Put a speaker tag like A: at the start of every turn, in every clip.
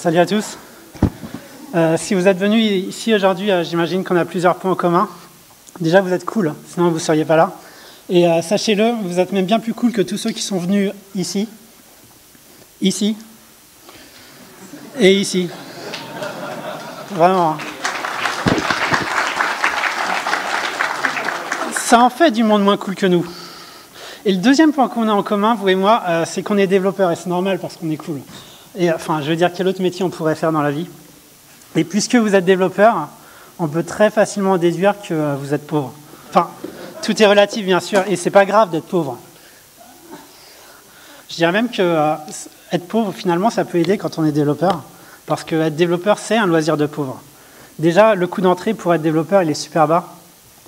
A: Salut à tous. Si vous êtes venus ici aujourd'hui, j'imagine qu'on a plusieurs points en commun. Déjà, vous êtes cool, sinon vous ne seriez pas là. Et sachez-le, vous êtes même bien plus cool que tous ceux qui sont venus ici, ici et ici. Vraiment. Ça en fait du monde moins cool que nous. Et le deuxième point qu'on a en commun, vous et moi, c'est qu'on est développeurs, et c'est normal parce qu'on est cool. Et enfin, je veux dire, quel autre métier on pourrait faire dans la vie? Et puisque vous êtes développeur, on peut très facilement déduire que vous êtes pauvre. Enfin, tout est relatif, bien sûr, et c'est pas grave d'être pauvre. Je dirais même que être pauvre, finalement, ça peut aider quand on est développeur, parce que être développeur, c'est un loisir de pauvre. Déjà, le coût d'entrée pour être développeur, il est super bas.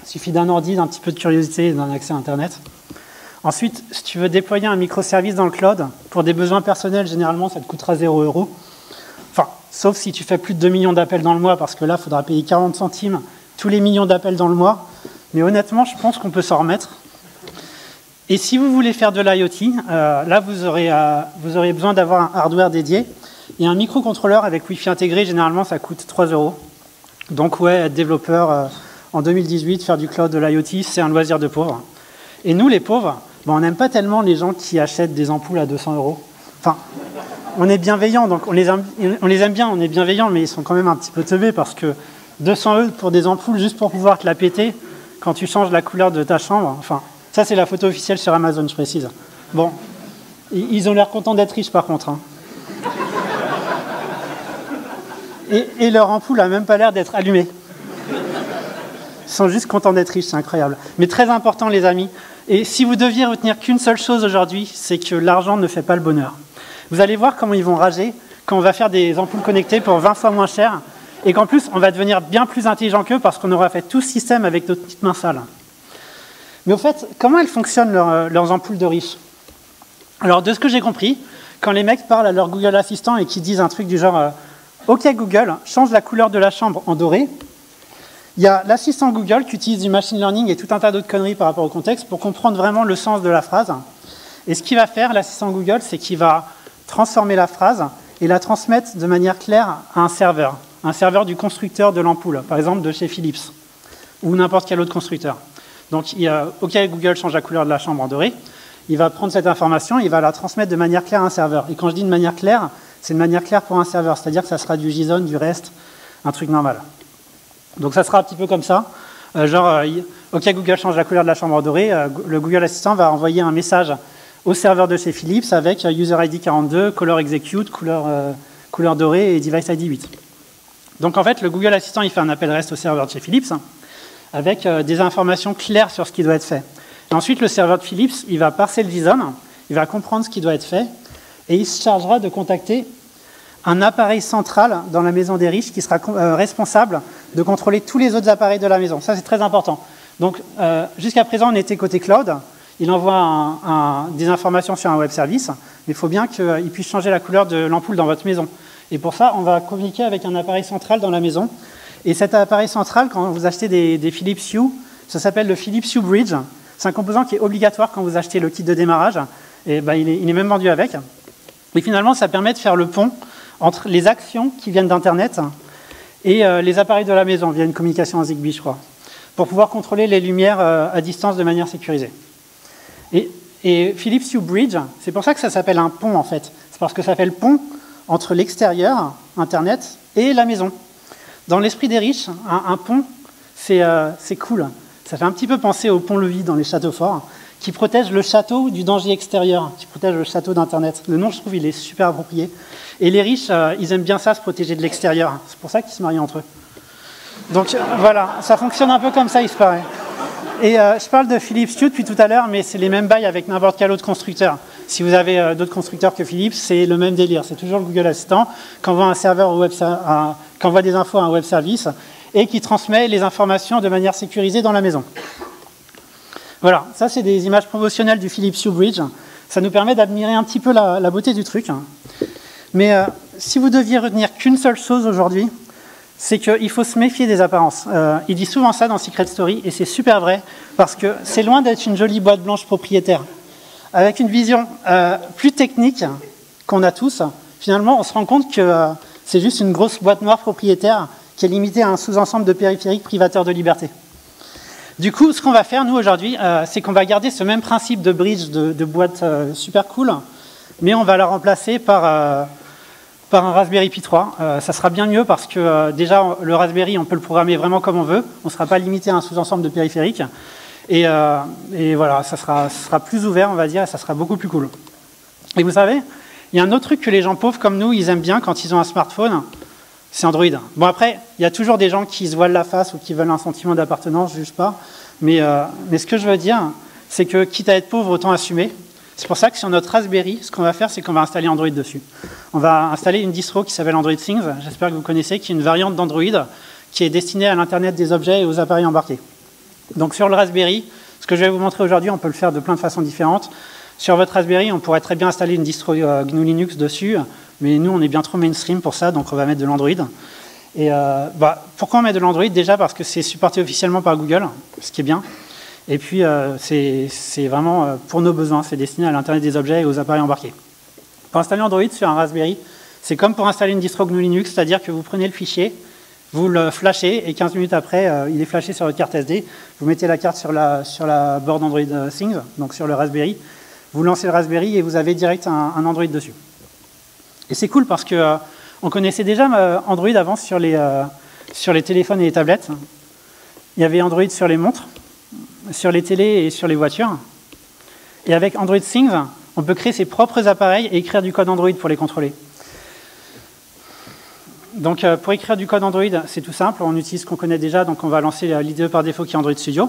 A: Il suffit d'un ordi, d'un petit peu de curiosité et d'un accès à Internet. Ensuite, si tu veux déployer un microservice dans le cloud, pour des besoins personnels, généralement, ça te coûtera 0 €. Enfin, sauf si tu fais plus de 2 millions d'appels dans le mois, parce que là, il faudra payer 40 centimes tous les millions d'appels dans le mois. Mais honnêtement, je pense qu'on peut s'en remettre. Et si vous voulez faire de l'IoT, là, vous aurez besoin d'avoir un hardware dédié. Et un microcontrôleur avec Wi-Fi intégré, généralement, ça coûte 3 €. Donc, ouais, être développeur en 2018, faire du cloud, de l'IoT, c'est un loisir de pauvre. Et nous, les pauvres, on n'aime pas tellement les gens qui achètent des ampoules à 200 €. Enfin, on est bienveillants, donc on les aime bien, on est bienveillants, mais ils sont quand même un petit peu teubés parce que 200 € pour des ampoules juste pour pouvoir te la péter quand tu changes la couleur de ta chambre. Enfin, ça c'est la photo officielle sur Amazon, je précise. Bon, ils ont l'air contents d'être riches par contre. Hein. Et leur ampoule n'a même pas l'air d'être allumée. Ils sont juste contents d'être riches, c'est incroyable. Mais très important les amis, et si vous deviez retenir qu'une seule chose aujourd'hui, c'est que l'argent ne fait pas le bonheur. Vous allez voir comment ils vont rager quand on va faire des ampoules connectées pour 20 fois moins cher, et qu'en plus, on va devenir bien plus intelligent qu'eux parce qu'on aura fait tout ce système avec notre petite main sale. Mais au fait, comment elles fonctionnent leurs ampoules de riches? Alors, de ce que j'ai compris, quand les mecs parlent à leur Google Assistant et qu'ils disent un truc du genre « Ok Google, change la couleur de la chambre en doré », il y a l'assistant Google qui utilise du machine learning et tout un tas d'autres conneries par rapport au contexte pour comprendre vraiment le sens de la phrase. Et ce qu'il va faire, l'assistant Google, c'est qu'il va transformer la phrase et la transmettre de manière claire à un serveur du constructeur de l'ampoule, par exemple de chez Philips, ou n'importe quel autre constructeur. Donc, il y a, OK, Google change la couleur de la chambre en doré, il va prendre cette information et il va la transmettre de manière claire à un serveur. Et quand je dis de manière claire, c'est de manière claire pour un serveur, c'est-à-dire que ça sera du JSON, du REST, un truc normal. Donc ça sera un petit peu comme ça, OK, Google change la couleur de la chambre en doré, le Google Assistant va envoyer un message au serveur de chez Philips avec User ID 42, Color Execute, couleur dorée et Device ID 8. Donc en fait, le Google Assistant, il fait un appel REST au serveur de chez Philips avec des informations claires sur ce qui doit être fait. Et ensuite, le serveur de Philips, il va parser le JSON, il va comprendre ce qui doit être fait et il se chargera de contacter un appareil central dans la maison des riches qui sera responsable de contrôler tous les autres appareils de la maison. Ça, c'est très important. Donc, jusqu'à présent, on était côté cloud. Il envoie des informations sur un web service, mais il faut bien qu'il puisse changer la couleur de l'ampoule dans votre maison. Et pour ça, on va communiquer avec un appareil central dans la maison. Et cet appareil central, quand vous achetez des Philips Hue, ça s'appelle le Philips Hue Bridge. C'est un composant qui est obligatoire quand vous achetez le kit de démarrage. Et il est même vendu avec. Et finalement, ça permet de faire le pont entre les actions qui viennent d'Internet et les appareils de la maison via une communication en Zigbee, je crois, pour pouvoir contrôler les lumières à distance de manière sécurisée. Et Philips Hue Bridge, c'est pour ça que ça s'appelle un pont, en fait. C'est parce que ça fait le pont entre l'extérieur, Internet, et la maison. Dans l'esprit des riches, un pont, c'est cool. Ça fait un petit peu penser au pont-levis dans les châteaux forts, qui protège le château du danger extérieur, qui protège le château d'Internet. Le nom, je trouve, il est super approprié. Et les riches, ils aiment bien ça, se protéger de l'extérieur. C'est pour ça qu'ils se marient entre eux. Donc voilà, ça fonctionne un peu comme ça, il se paraît. Et je parle de Philips Hue depuis tout à l'heure, mais c'est les mêmes bails avec n'importe quel autre constructeur. Si vous avez d'autres constructeurs que Philips, c'est le même délire. C'est toujours le Google Assistant qui envoie un serveur au qui envoie des infos à un web service et qui transmet les informations de manière sécurisée dans la maison. Voilà, ça c'est des images promotionnelles du Philips Hue Bridge. Ça nous permet d'admirer un petit peu la beauté du truc. Mais si vous deviez retenir qu'une seule chose aujourd'hui, c'est qu'il faut se méfier des apparences. Il dit souvent ça dans Secret Story, et c'est super vrai, parce que c'est loin d'être une jolie boîte blanche propriétaire. Avec une vision plus technique qu'on a tous, finalement, on se rend compte que c'est juste une grosse boîte noire propriétaire qui est limitée à un sous-ensemble de périphériques privateurs de liberté. Du coup, ce qu'on va faire, nous, aujourd'hui, c'est qu'on va garder ce même principe de bridge, de boîte super cool, mais on va la remplacer par un Raspberry Pi 3. Ça sera bien mieux parce que déjà, le Raspberry, on peut le programmer vraiment comme on veut. On ne sera pas limité à un sous-ensemble de périphériques. Et voilà, ça sera plus ouvert, on va dire, et ça sera beaucoup plus cool. Et vous savez, il y a un autre truc que les gens pauvres comme nous, ils aiment bien quand ils ont un smartphone, c'est Android. Bon, après, il y a toujours des gens qui se voilent la face ou qui veulent un sentiment d'appartenance, je ne juge pas. Mais ce que je veux dire, c'est que quitte à être pauvre, autant assumer. C'est pour ça que sur notre Raspberry, ce qu'on va faire, c'est qu'on va installer Android dessus. On va installer une distro qui s'appelle Android Things, j'espère que vous connaissez, qui est une variante d'Android qui est destinée à l'Internet des objets et aux appareils embarqués. Donc sur le Raspberry, ce que je vais vous montrer aujourd'hui, on peut le faire de plein de façons différentes. Sur votre Raspberry, on pourrait très bien installer une distro GNU Linux dessus, mais nous, on est bien trop mainstream pour ça, donc on va mettre de l'Android. Et pourquoi on met de l'Android? Déjà parce que c'est supporté officiellement par Google, ce qui est bien. Et puis, c'est vraiment pour nos besoins, c'est destiné à l'Internet des objets et aux appareils embarqués. Pour installer Android sur un Raspberry, c'est comme pour installer une distro GNU Linux, c'est-à-dire que vous prenez le fichier, vous le flashez, et 15 minutes après, il est flashé sur votre carte SD. Vous mettez la carte sur la board Android Things, donc sur le Raspberry. Vous lancez le Raspberry et vous avez direct un Android dessus. Et c'est cool parce que on connaissait déjà Android avant sur les téléphones et les tablettes. Il y avait Android sur les montres, sur les télés et sur les voitures. Et avec Android Things, on peut créer ses propres appareils et écrire du code Android pour les contrôler. Donc pour écrire du code Android, c'est tout simple, on utilise ce qu'on connaît déjà, donc on va lancer l'IDE par défaut qui est Android Studio.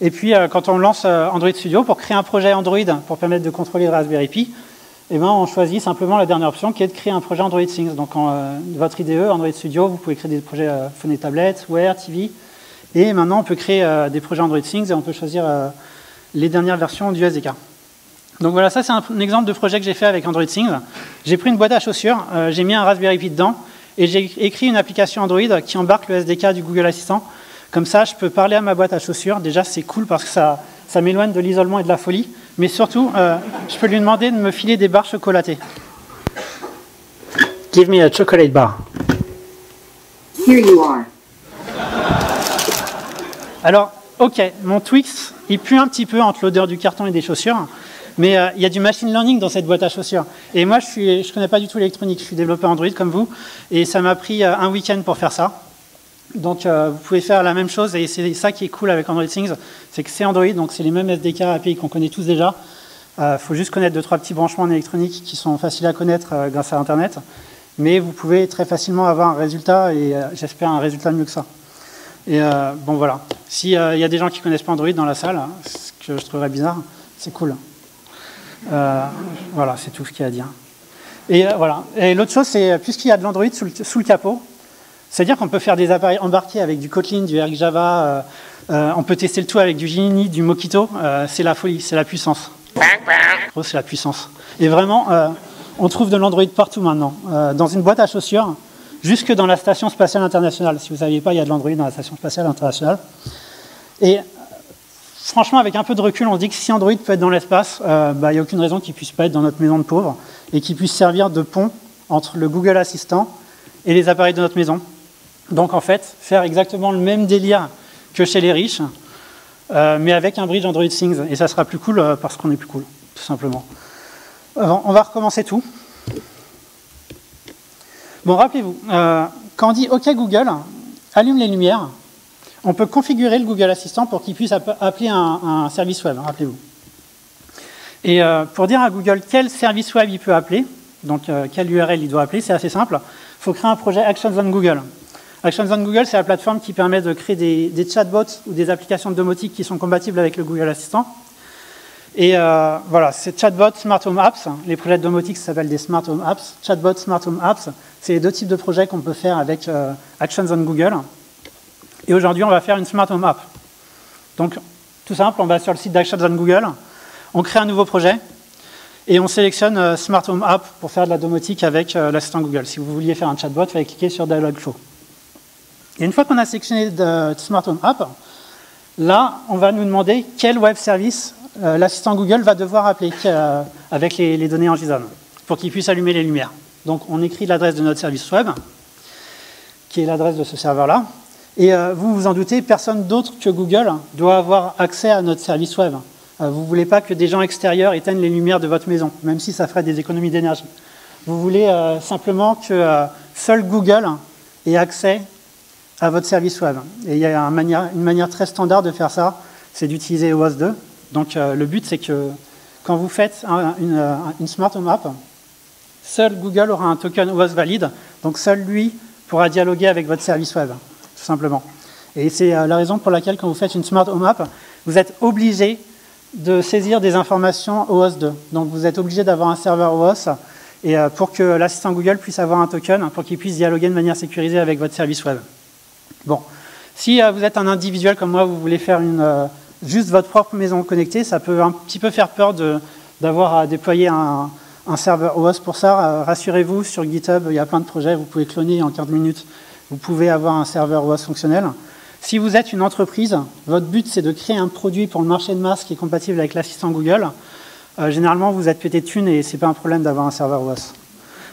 A: Et puis quand on lance Android Studio, pour créer un projet Android pour permettre de contrôler le Raspberry Pi, eh ben, on choisit simplement la dernière option qui est de créer un projet Android Things. Donc votre IDE, Android Studio, vous pouvez créer des projets phone et tablette, Wear, TV. Et maintenant on peut créer des projets Android Things et on peut choisir les dernières versions du SDK. Donc voilà, ça c'est un exemple de projet que j'ai fait avec Android Things. J'ai pris une boîte à chaussures, j'ai mis un Raspberry Pi dedans et j'ai écrit une application Android qui embarque le SDK du Google Assistant. Comme ça, je peux parler à ma boîte à chaussures. Déjà, c'est cool parce que ça m'éloigne de l'isolement et de la folie. Mais surtout, je peux lui demander de me filer des barres chocolatées. Give me a chocolate bar.
B: Here you are.
A: Alors, ok, mon Twix, il pue un petit peu entre l'odeur du carton et des chaussures. Mais il y a du machine learning dans cette boîte à chaussures. Et moi, je ne connais pas du tout l'électronique. Je suis développeur Android comme vous. Et ça m'a pris un week-end pour faire ça. Donc, vous pouvez faire la même chose. Et c'est ça qui est cool avec Android Things. C'est que c'est Android, donc c'est les mêmes SDK API qu'on connaît tous déjà. Il faut juste connaître 2-3 petits branchements en électronique qui sont faciles à connaître grâce à Internet. Mais vous pouvez très facilement avoir un résultat. Et j'espère un résultat mieux que ça. Et bon, voilà. S'il y a des gens qui ne connaissent pas Android dans la salle, ce que je trouverais bizarre, c'est cool. Voilà, c'est tout ce qu'il y a à dire. Et voilà. Et l'autre chose, c'est puisqu'il y a de l'Android sous le capot, c'est-à-dire qu'on peut faire des appareils embarqués avec du Kotlin, du ArcJava, on peut tester le tout avec du Gemini, du Mockito, c'est la folie, c'est la puissance. Gros, c'est la puissance. Et vraiment, on trouve de l'Android partout maintenant. Dans une boîte à chaussures, jusque dans la Station Spatiale Internationale. Si vous ne saviez pas, il y a de l'Android dans la Station Spatiale Internationale. Et franchement, avec un peu de recul, on dit que si Android peut être dans l'espace, il n'y a aucune raison qu'il ne puisse pas être dans notre maison de pauvres et qu'il puisse servir de pont entre le Google Assistant et les appareils de notre maison. Donc en fait, faire exactement le même délire que chez les riches, mais avec un bridge Android Things. Et ça sera plus cool parce qu'on est plus cool, tout simplement. On va recommencer tout. Bon, rappelez-vous, quand on dit OK Google, allume les lumières, on peut configurer le Google Assistant pour qu'il puisse appeler un service web, rappelez-vous. Et pour dire à Google quel service web il peut appeler, donc quelle URL il doit appeler, c'est assez simple. Il faut créer un projet Actions on Google. Actions on Google, c'est la plateforme qui permet de créer des chatbots ou des applications de domotique qui sont compatibles avec le Google Assistant. Et voilà, ces chatbots, Smart Home Apps, les projets de domotique s'appellent des Smart Home Apps. Chatbots, Smart Home Apps, c'est les deux types de projets qu'on peut faire avec Actions on Google. Et aujourd'hui, on va faire une Smart Home App. Donc, tout simple, on va sur le site d'Actions on Google, on crée un nouveau projet, et on sélectionne Smart Home App pour faire de la domotique avec l'assistant Google. Si vous vouliez faire un chatbot, il fallait cliquer sur Dialogflow. Et une fois qu'on a sélectionné de Smart Home App, là, on va nous demander quel web service l'assistant Google va devoir appeler avec les données en JSON pour qu'il puisse allumer les lumières. Donc on écrit l'adresse de notre service web, qui est l'adresse de ce serveur-là. Et vous vous en doutez, personne d'autre que Google doit avoir accès à notre service web. Vous ne voulez pas que des gens extérieurs éteignent les lumières de votre maison, même si ça ferait des économies d'énergie. Vous voulez simplement que seul Google ait accès à votre service web. Et il y a une manière très standard de faire ça, c'est d'utiliser OAuth 2. Donc le but, c'est que quand vous faites une Smart Home App, seul Google aura un token OAuth valide, donc seul lui pourra dialoguer avec votre service web, tout simplement. Et c'est la raison pour laquelle, quand vous faites une Smart Home App, vous êtes obligé de saisir des informations OAuth 2. Donc vous êtes obligé d'avoir un serveur OAuth et pour que l'assistant Google puisse avoir un token, pour qu'il puisse dialoguer de manière sécurisée avec votre service web. Bon, si vous êtes un individuel comme moi, vous voulez faire juste votre propre maison connectée, ça peut un petit peu faire peur d'avoir à déployer un serveur OAuth pour ça. Rassurez-vous, sur GitHub, il y a plein de projets, vous pouvez cloner en 15 minutes, vous pouvez avoir un serveur OAuth fonctionnel. Si vous êtes une entreprise, votre but c'est de créer un produit pour le marché de masse qui est compatible avec l'assistant Google. Généralement, vous êtes pété de thunes et ce n'est pas un problème d'avoir un serveur OAuth.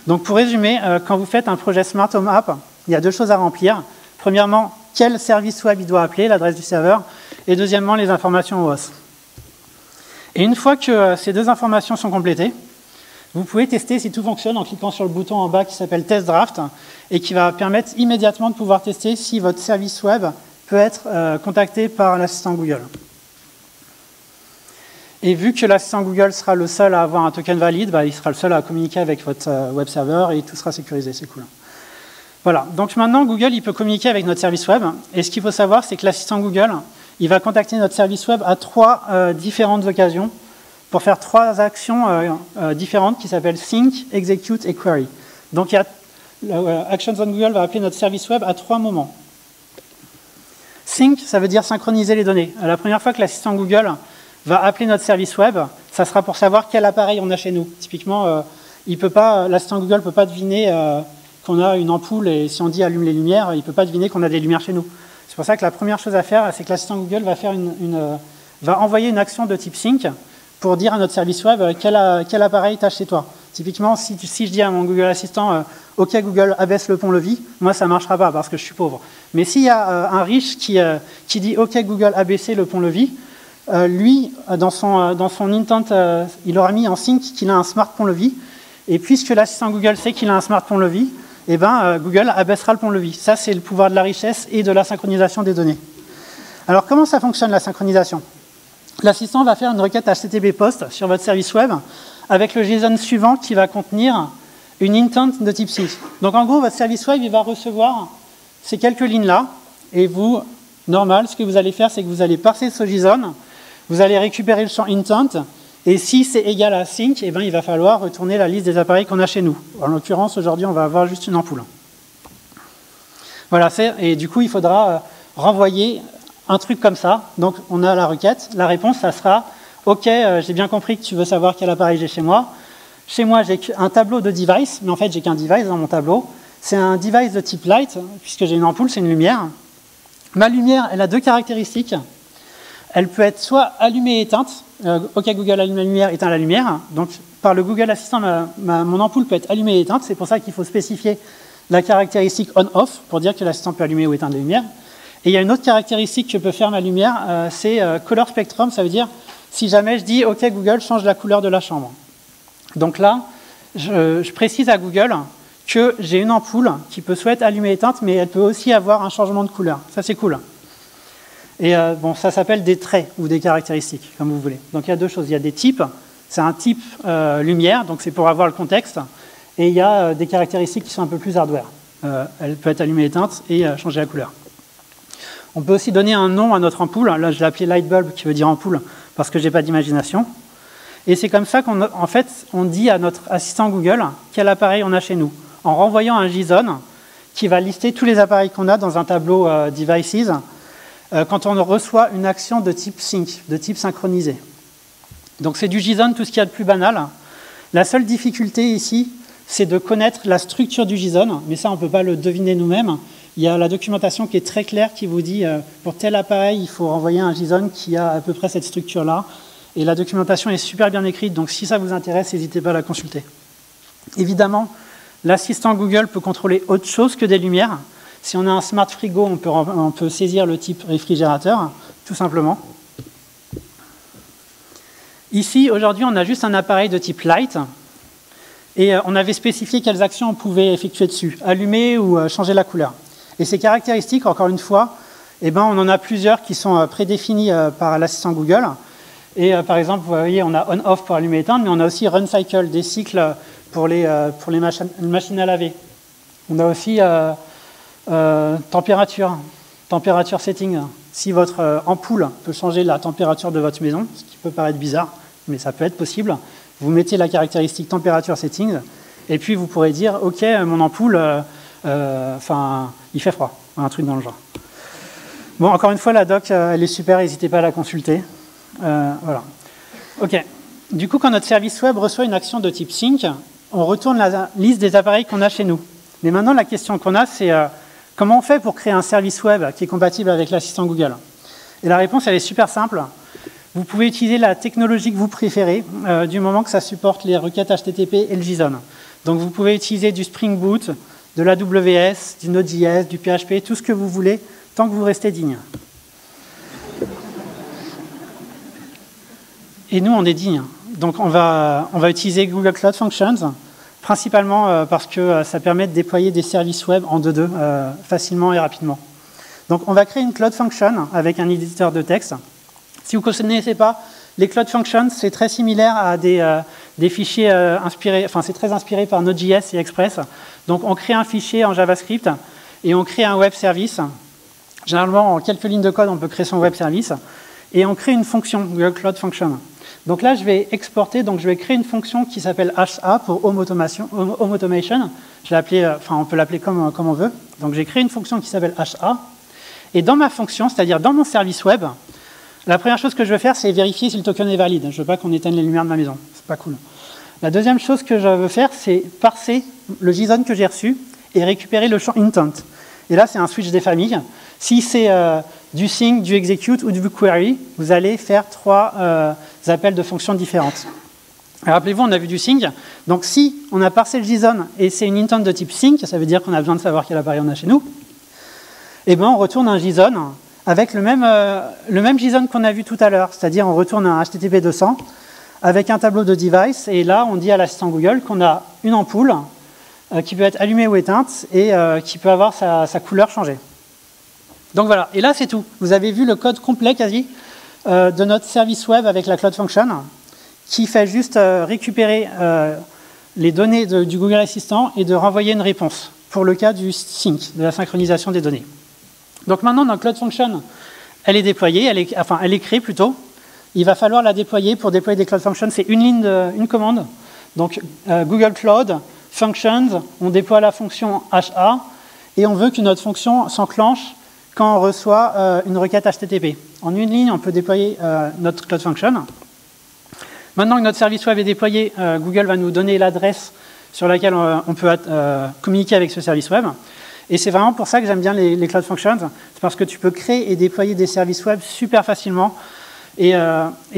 A: Donc pour résumer, quand vous faites un projet Smart Home App, il y a deux choses à remplir. Premièrement, quel service web il doit appeler, l'adresse du serveur, et deuxièmement, les informations OAuth. Et une fois que ces deux informations sont complétées, vous pouvez tester si tout fonctionne en cliquant sur le bouton en bas qui s'appelle Test Draft et qui va permettre immédiatement de pouvoir tester si votre service web peut être contacté par l'assistant Google. Et vu que l'assistant Google sera le seul à avoir un token valide, il sera le seul à communiquer avec votre web serveur et tout sera sécurisé, c'est cool. Voilà, donc maintenant Google il peut communiquer avec notre service web et ce qu'il faut savoir c'est que l'assistant Google il va contacter notre service web à trois différentes occasions pour faire trois actions différentes qui s'appellent Sync, Execute et Query. Donc Actions on Google va appeler notre service web à trois moments. Sync, ça veut dire synchroniser les données. La première fois que l'assistant Google va appeler notre service web, ça sera pour savoir quel appareil on a chez nous. Typiquement, l'assistant Google ne peut pas deviner qu'on a une ampoule et si on dit allume les lumières, il ne peut pas deviner qu'on a des lumières chez nous. C'est pour ça que la première chose à faire, c'est que l'assistant Google va envoyer une action de type sync pour dire à notre service web quel appareil tu as chez toi. Typiquement, si je dis à mon Google Assistant OK Google, abaisse le pont-levis, moi ça ne marchera pas parce que je suis pauvre. Mais s'il y a un riche qui dit OK Google, abaisser le pont-levis, lui, dans son intent, il aura mis en sync qu'il a un smart pont-levis. Et puisque l'assistant Google sait qu'il a un smart pont-levis, Google abaissera le pont-levis. Ça, c'est le pouvoir de la richesse et de la synchronisation des données. Alors, comment ça fonctionne, la synchronisation? L'assistant va faire une requête HTTP POST sur votre service web avec le JSON suivant qui va contenir une intent de type sync. Donc, en gros, votre service web il va recevoir ces quelques lignes-là et vous, normal, ce que vous allez faire, c'est que vous allez parser ce JSON, vous allez récupérer le champ intent et si c'est égal à sync, il va falloir retourner la liste des appareils qu'on a chez nous. En l'occurrence, aujourd'hui, on va avoir juste une ampoule. Voilà, et du coup, il faudra renvoyer un truc comme ça. Donc, on a la requête. La réponse, ça sera « Ok, j'ai bien compris que tu veux savoir quel appareil j'ai chez moi. Chez moi, j'ai un tableau de device, mais en fait, j'ai qu'un device dans mon tableau. C'est un device de type light, puisque j'ai une ampoule, c'est une lumière. Ma lumière, elle a deux caractéristiques. Elle peut être soit allumée et éteinte. OK Google, allume la lumière, éteint la lumière. Donc, par le Google Assistant, mon ampoule peut être allumée et éteinte. C'est pour ça qu'il faut spécifier la caractéristique on-off pour dire que l'assistant peut allumer ou éteindre la lumière. Et il y a une autre caractéristique que peut faire ma lumière, c'est color spectrum. Ça veut dire si jamais je dis OK Google, change la couleur de la chambre. Donc là, je précise à Google que j'ai une ampoule qui peut soit être allumée et éteinte, mais elle peut aussi avoir un changement de couleur. Ça, c'est cool. Et ça s'appelle des traits ou des caractéristiques, comme vous voulez. Donc il y a deux choses. Il y a des types. C'est un type lumière, donc c'est pour avoir le contexte. Et il y a des caractéristiques qui sont un peu plus hardware. Elle peut être allumée et éteinte et changer la couleur. On peut aussi donner un nom à notre ampoule. Là, je l'ai appelé Lightbulb, qui veut dire ampoule, parce que je n'ai pas d'imagination. Et c'est comme ça qu'en fait, on dit à notre assistant Google quel appareil on a chez nous, en renvoyant un JSON qui va lister tous les appareils qu'on a dans un tableau Devices, quand on reçoit une action de type sync, de type synchronisé. Donc c'est du JSON, tout ce qu'il y a de plus banal. La seule difficulté ici, c'est de connaître la structure du JSON, mais ça on ne peut pas le deviner nous-mêmes. Il y a la documentation qui est très claire qui vous dit pour tel appareil, il faut renvoyer un JSON qui a à peu près cette structure-là. Et la documentation est super bien écrite, donc si ça vous intéresse, n'hésitez pas à la consulter. Évidemment, L'assistant Google peut contrôler autre chose que des lumières. Si on a un smart frigo, on peut saisir le type réfrigérateur, tout simplement. Ici, aujourd'hui, on a juste un appareil de type light. Et on avait spécifié quelles actions on pouvait effectuer dessus, allumer ou changer la couleur. Et ces caractéristiques, encore une fois, on en a plusieurs qui sont prédéfinies par l'assistant Google. Et par exemple, vous voyez, on a on-off pour allumer et éteindre, mais on a aussi run cycle, des cycles pour les machines à laver. On a aussi température setting. Si votre ampoule peut changer la température de votre maison, ce qui peut paraître bizarre, mais ça peut être possible, vous mettez la caractéristique température settings, et puis vous pourrez dire, OK, mon ampoule, il fait froid, un truc dans le genre. Bon, encore une fois, la doc, elle est super, n'hésitez pas à la consulter. Voilà. OK. Du coup, quand notre service web reçoit une action de type sync, on retourne la liste des appareils qu'on a chez nous. Mais maintenant, la question qu'on a, c'est comment on fait pour créer un service web qui est compatible avec l'assistant Google? Et la réponse, elle est super simple. Vous pouvez utiliser la technologie que vous préférez, du moment que ça supporte les requêtes HTTP et le JSON. Donc vous pouvez utiliser du Spring Boot, de l'AWS, du Node.js, du PHP, tout ce que vous voulez, tant que vous restez digne. Et nous, on est digne. Donc on va utiliser Google Cloud Functions, principalement parce que ça permet de déployer des services web en 2.2 facilement et rapidement. Donc on va créer une Cloud Function avec un éditeur de texte. Si vous ne connaissez pas, les Cloud Functions, c'est très similaire à des fichiers inspirés, c'est très inspiré par Node.js et Express. Donc on crée un fichier en JavaScript et on crée un web service. Généralement, en quelques lignes de code, on peut créer son web service. Et on crée une fonction, Google Cloud Function. Donc là, je vais exporter, donc je vais créer une fonction qui s'appelle HA pour Home Automation. Je l'ai appelé, on peut l'appeler comme on veut. Donc j'ai créé une fonction qui s'appelle HA. Et dans ma fonction, c'est-à-dire dans mon service web, la première chose que je veux faire, c'est vérifier si le token est valide. Je ne veux pas qu'on éteigne les lumières de ma maison. C'est pas cool. La deuxième chose que je veux faire, c'est parser le JSON que j'ai reçu et récupérer le champ intent. Et là, c'est un switch des familles. Si c'est du sync, du execute ou du query, vous allez faire 3 appels de fonctions différentes. Rappelez-vous, on a vu du sync. Donc si on a parsé le JSON et c'est une intent de type sync, ça veut dire qu'on a besoin de savoir quel appareil on a chez nous, et on retourne un JSON avec le même JSON qu'on a vu tout à l'heure, c'est-à-dire on retourne un HTTP 200 avec un tableau de device, et là on dit à l'assistant Google qu'on a une ampoule qui peut être allumée ou éteinte et qui peut avoir sa couleur changée. Donc voilà, et là c'est tout. Vous avez vu le code complet quasi de notre service web avec la Cloud Function qui fait juste récupérer les données du Google Assistant et de renvoyer une réponse pour le cas du sync, de la synchronisation des données. Donc maintenant, notre Cloud Function, elle est déployée, elle est créée plutôt. Il va falloir la déployer. Pour déployer des Cloud Functions, c'est une commande. Donc Google Cloud Functions, on déploie la fonction HA et on veut que notre fonction s'enclenche quand on reçoit une requête HTTP. En une ligne, on peut déployer notre Cloud Function. Maintenant que notre service web est déployé, Google va nous donner l'adresse sur laquelle on peut communiquer avec ce service web. Et c'est vraiment pour ça que j'aime bien les Cloud Functions. C'est parce que tu peux créer et déployer des services web super facilement et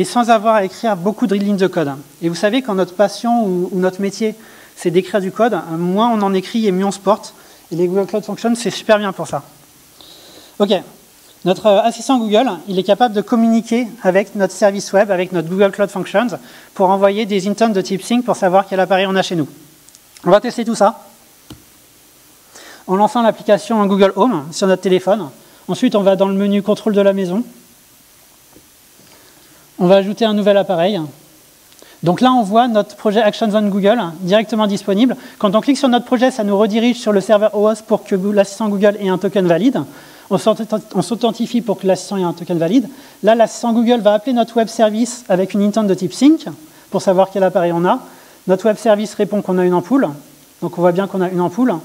A: sans avoir à écrire beaucoup de lignes de code. Et vous savez, quand notre passion ou notre métier, c'est d'écrire du code, moins on en écrit et mieux on se porte. Et les Google Cloud Functions, c'est super bien pour ça. OK. Notre assistant Google, il est capable de communiquer avec notre service web, avec notre Google Cloud Functions, pour envoyer des intents de type sync pour savoir quel appareil on a chez nous. On va tester tout ça en lançant l'application Google Home sur notre téléphone. Ensuite, on va dans le menu contrôle de la maison. On va ajouter un nouvel appareil. Donc là, on voit notre projet Actions on Google directement disponible. Quand on clique sur notre projet, ça nous redirige sur le serveur OAuth pour que l'assistant Google ait un token valide. On s'authentifie pour que l'assistant ait un token valide. Là, l'assistant Google va appeler notre web service avec une intent de type sync pour savoir quel appareil on a. Notre web service répond qu'on a une ampoule. Donc on voit bien qu'on a une ampoule.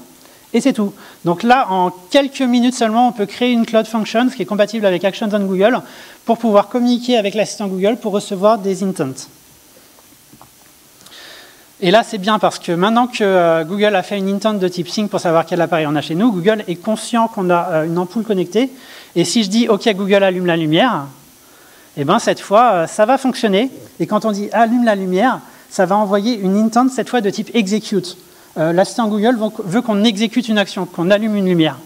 A: Et c'est tout. Donc là, en quelques minutes seulement, on peut créer une Cloud Function qui est compatible avec Actions on Google pour pouvoir communiquer avec l'assistant Google pour recevoir des intents. Et là, c'est bien parce que maintenant que Google a fait une intent de type sync pour savoir quel appareil on a chez nous, Google est conscient qu'on a une ampoule connectée. Et si je dis « OK, Google, allume la lumière », eh bien, cette fois, ça va fonctionner. Et quand on dit « allume la lumière », ça va envoyer une intent, cette fois de type execute. l'assistant Google veut qu'on exécute une action, qu'on allume une lumière.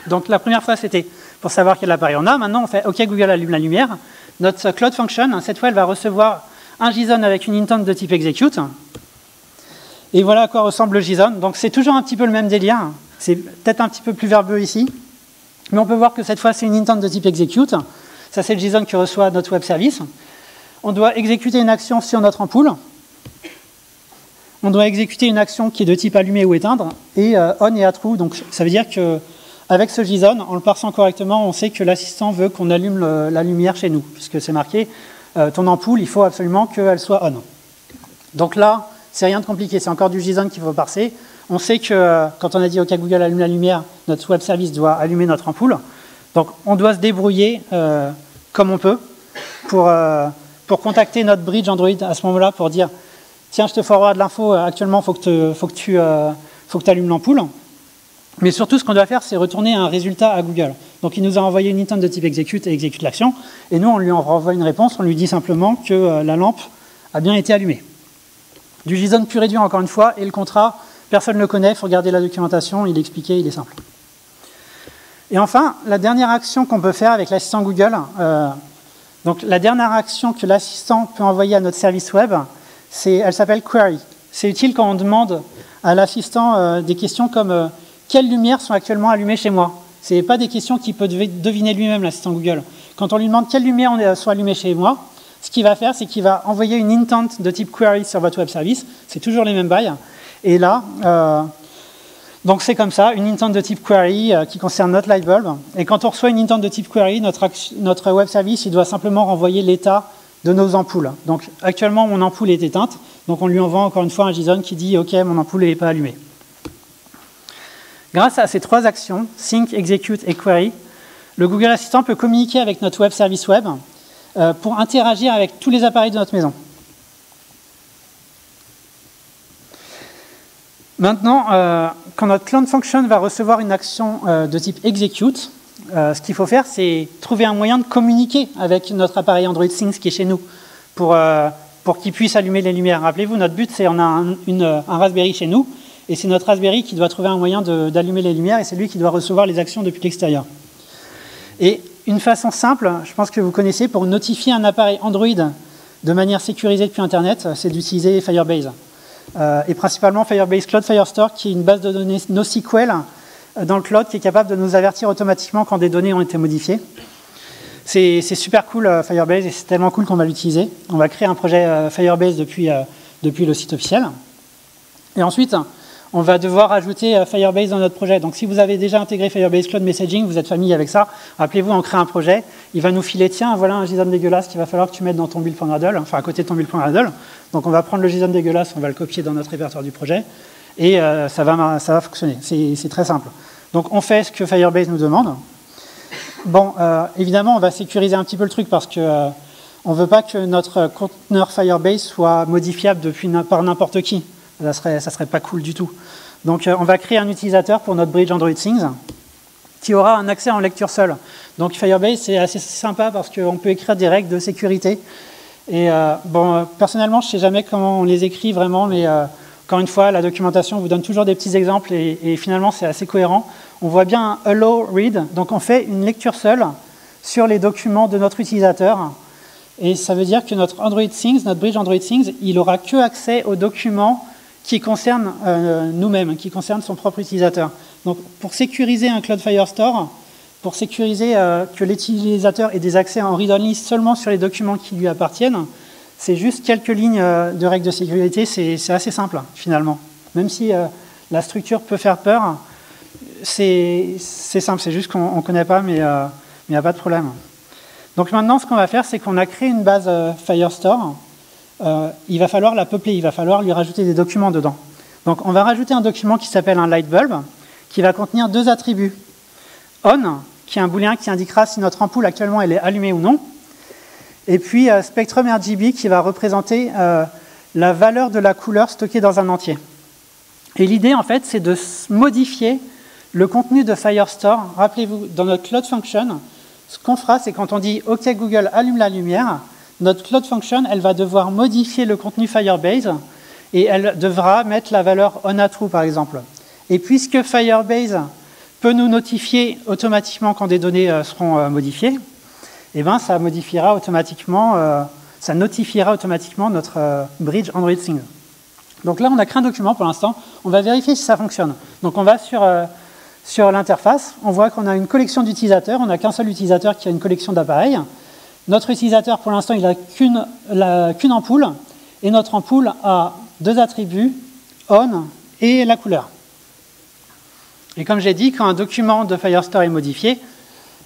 A: Donc la première fois, c'était pour savoir quel appareil on a. Maintenant, on fait « OK, Google allume la lumière ». Notre Cloud Function, cette fois, elle va recevoir un JSON avec une intent de type execute. Et voilà à quoi ressemble le JSON. Donc c'est toujours un petit peu le même délire. C'est peut-être un petit peu plus verbeux ici. Mais on peut voir que cette fois, c'est une intent de type execute. Ça, c'est le JSON que reçoit notre web service. On doit exécuter une action sur notre ampoule. On doit exécuter une action qui est de type allumer ou éteindre. Et on et at true. Donc ça veut dire qu'avec ce JSON, en le parsant correctement, on sait que l'assistant veut qu'on allume la lumière chez nous. Puisque c'est marqué, ton ampoule, il faut absolument qu'elle soit on. Donc là, c'est rien de compliqué. C'est encore du JSON qu'il faut parser. On sait que quand on a dit « OK, Google allume la lumière », notre web service doit allumer notre ampoule. Donc, on doit se débrouiller comme on peut pour contacter notre bridge Android à ce moment-là pour dire « Tiens, je te forward l'info, actuellement, il faut que tu allumes l'ampoule ». Mais surtout, ce qu'on doit faire, c'est retourner un résultat à Google. Donc, il nous a envoyé une intent de type execute et exécute l'action. Et nous, on lui renvoie une réponse. On lui dit simplement que la lampe a bien été allumée. Du JSON pur et dur, encore une fois, et le contrat, personne ne le connaît, il faut regarder la documentation, il est expliqué, il est simple. Et enfin, la dernière action qu'on peut faire avec l'assistant Google, donc la dernière action que l'assistant peut envoyer à notre service web, elle s'appelle query. C'est utile quand on demande à l'assistant des questions comme quelles lumières sont actuellement allumées chez moi. Ce n'est pas des questions qu'il peut deviner lui-même, l'assistant Google. Quand on lui demande quelles lumières sont allumées chez moi, ce qu'il va faire, c'est qu'il va envoyer une intent de type query sur votre web service. C'est toujours les mêmes bails. Et là, donc c'est comme ça, une intent de type query qui concerne notre lightbulb. Et quand on reçoit une intent de type query, notre web service, il doit simplement renvoyer l'état de nos ampoules. Donc actuellement, mon ampoule est éteinte. Donc on lui envoie encore une fois un JSON qui dit « OK, mon ampoule n'est pas allumée ». Grâce à ces trois actions, sync, execute et query, le Google Assistant peut communiquer avec notre web service web pour interagir avec tous les appareils de notre maison. Maintenant, quand notre Cloud Function va recevoir une action de type execute, ce qu'il faut faire, c'est trouver un moyen de communiquer avec notre appareil Android Things qui est chez nous pour qu'il puisse allumer les lumières. Rappelez-vous, notre but, c'est on a un Raspberry chez nous, et c'est notre Raspberry qui doit trouver un moyen d'allumer les lumières, et c'est lui qui doit recevoir les actions depuis l'extérieur. Et une façon simple, je pense que vous connaissez, pour notifier un appareil Android de manière sécurisée depuis Internet, c'est d'utiliser Firebase. Et principalement Firebase Cloud Firestore, qui est une base de données NoSQL dans le cloud qui est capable de nous avertir automatiquement quand des données ont été modifiées. C'est super cool Firebase, et c'est tellement cool qu'on va l'utiliser. On va créer un projet Firebase depuis le site officiel. Et ensuite, on va devoir ajouter Firebase dans notre projet. Donc si vous avez déjà intégré Firebase Cloud Messaging, vous êtes familier avec ça, rappelez-vous, on crée un projet, il va nous filer, tiens, voilà un JSON dégueulasse qu'il va falloir que tu mettes dans ton build.gradle, enfin à côté de ton build.gradle. Donc on va prendre le JSON dégueulasse, on va le copier dans notre répertoire du projet, et ça va fonctionner. C'est très simple. Donc on fait ce que Firebase nous demande. Bon, évidemment, on va sécuriser un petit peu le truc parce que on ne veut pas que notre conteneur Firebase soit modifiable par n'importe qui. Ça serait pas cool du tout. Donc on va créer un utilisateur pour notre bridge Android Things qui aura un accès en lecture seule. Donc Firebase, c'est assez sympa parce qu'on peut écrire des règles de sécurité. Et bon, personnellement, je ne sais jamais comment on les écrit vraiment, mais encore une fois, la documentation vous donne toujours des petits exemples et finalement, c'est assez cohérent. On voit bien un allow read, donc on fait une lecture seule sur les documents de notre utilisateur. Et ça veut dire que notre Android Things, notre bridge Android Things, il n'aura que accès aux documents qui concernent nous-mêmes, qui concernent son propre utilisateur. Donc pour sécuriser un Cloud Firestore, pour sécuriser que l'utilisateur ait des accès en read-only seulement sur les documents qui lui appartiennent, c'est juste quelques lignes de règles de sécurité, c'est assez simple finalement. Même si la structure peut faire peur, c'est simple, c'est juste qu'on ne connaît pas, mais il n'y a pas de problème. Donc maintenant, ce qu'on va faire, c'est qu'on a créé une base Firestore. Il va falloir la peupler, il va falloir lui rajouter des documents dedans. Donc on va rajouter un document qui s'appelle un lightbulb, qui va contenir deux attributs. On, qui est un booléen qui indiquera si notre ampoule actuellement elle est allumée ou non. Et puis Spectrum RGB qui va représenter la valeur de la couleur stockée dans un entier. Et l'idée en fait c'est de modifier le contenu de Firestore. Rappelez-vous, dans notre Cloud Function, ce qu'on fera c'est quand on dit « OK Google, allume la lumière », notre Cloud Function, elle va devoir modifier le contenu Firebase et elle devra mettre la valeur on a true, par exemple. Et puisque Firebase peut nous notifier automatiquement quand des données seront modifiées, eh ben, ça notifiera automatiquement notre bridge Android Things. Donc là, on a créé un document pour l'instant. On va vérifier si ça fonctionne. Donc on va sur l'interface. On voit qu'on a une collection d'utilisateurs. On n'a qu'un seul utilisateur qui a une collection d'appareils. Notre utilisateur, pour l'instant, il n'a qu'une ampoule. Et notre ampoule a deux attributs, on et la couleur. Et comme j'ai dit, quand un document de Firestore est modifié,